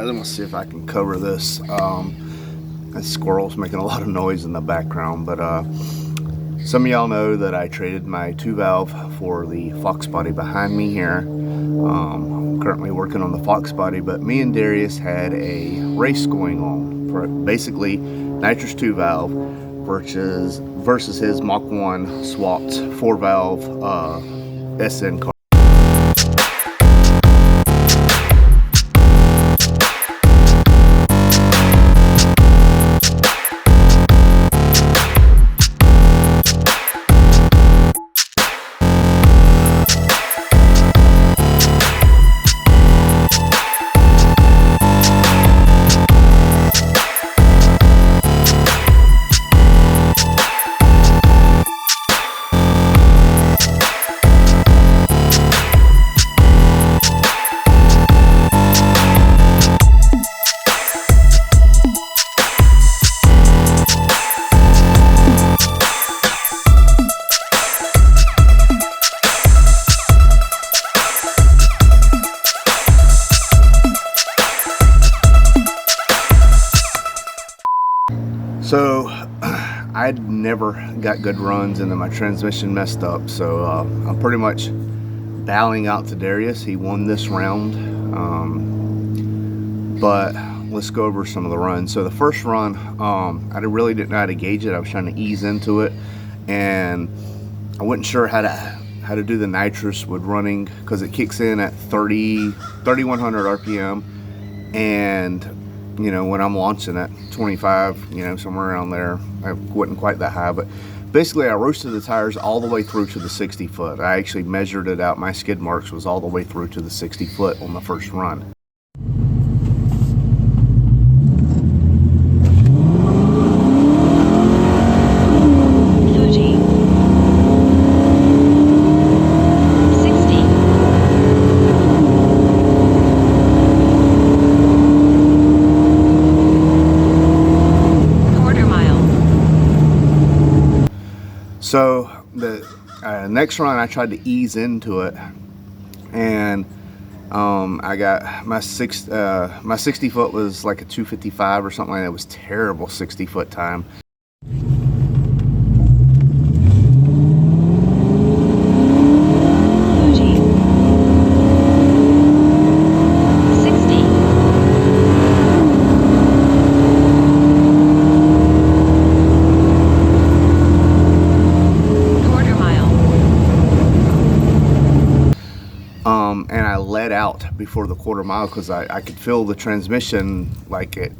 guys, I'm gonna see if I can cover this. That squirrel's making a lot of noise in the background, but some of y'all know that I traded my 2-valve for the FOXBODY behind me here. I'm currently working on the FOXBODY, but me and Darius had a race going on for basically Nitrous 2-valve versus his Mach 1 swapped 4-valve SN car. So I'd never got good runs and then my transmission messed up, so I'm pretty much bowing out to Darius. He won this round, but let's go over some of the runs. So the first run, I really didn't know how to gauge it. I was trying to ease into it, and I wasn't sure how to do the nitrous with running, because it kicks in at 3100 RPM, and you know, when I'm launching at 25, you know, somewhere around there, I wasn't quite that high, but basically I roasted the tires all the way through to the 60 foot. I actually measured it out. My skid marks was all the way through to the 60 foot on the first run. So the next run I tried to ease into it, and I got my 60 foot was like a 255 or something like that. It was terrible 60 foot time. And I let out before the quarter mile because I could feel the transmission, like it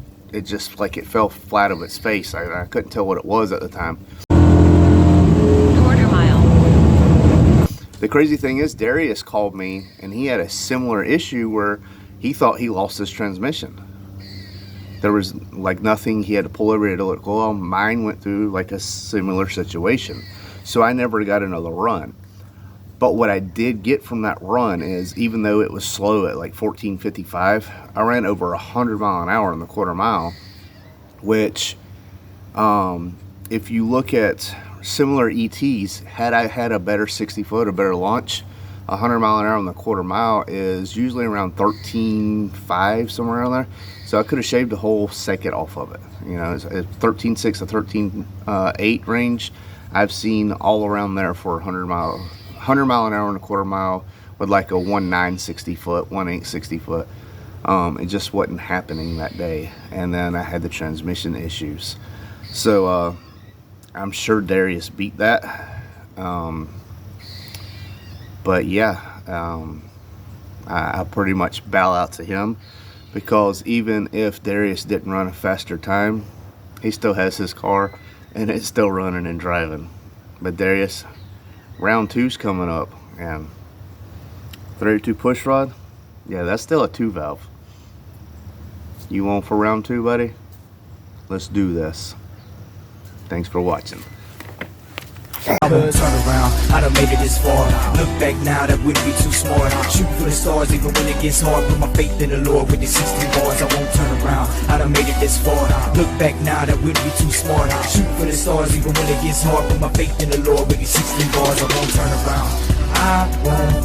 just like it fell flat of its face. I couldn't tell what it was at the time. Quarter mile. The crazy thing is, Darius called me and he had a similar issue where he thought he lost his transmission. There was like nothing he had to pull over to look. Well, mine went through like a similar situation, so I never got another run. But what I did get from that run is, even though it was slow at like 1455, I ran over 100 mile an hour in the quarter mile, which if you look at similar ETs, had I had a better 60 foot, a better launch, 100 mile an hour in the quarter mile is usually around 13.5, somewhere around there. So I could have shaved a whole second off of it. You know, it's 13.6 to 13.8 range. I've seen all around there for 100 mile an hour in a quarter mile with like a 1.9 60 foot, 1.8 60 foot. It just wasn't happening that day. And then I had the transmission issues. So I'm sure Darius beat that. But yeah, I pretty much bow out to him, because even if Darius didn't run a faster time, he still has his car and it's still running and driving. But Darius, round 2's coming up, and 32 push rod, yeah, that's still a 2-valve. You on for round 2, buddy? Let's do this. Thanks for watching. Turn around, I done made it this far. Look back now, that wouldn't be too smart. Shoot for the stars even when it gets hard. Put my faith in the Lord with these 16 bars, I won't turn around. I done made it this far. Look back now, that wouldn't be too smart. Shoot for the stars even when it gets hard. Put my faith in the Lord with these 16 bars, I won't turn around. I won't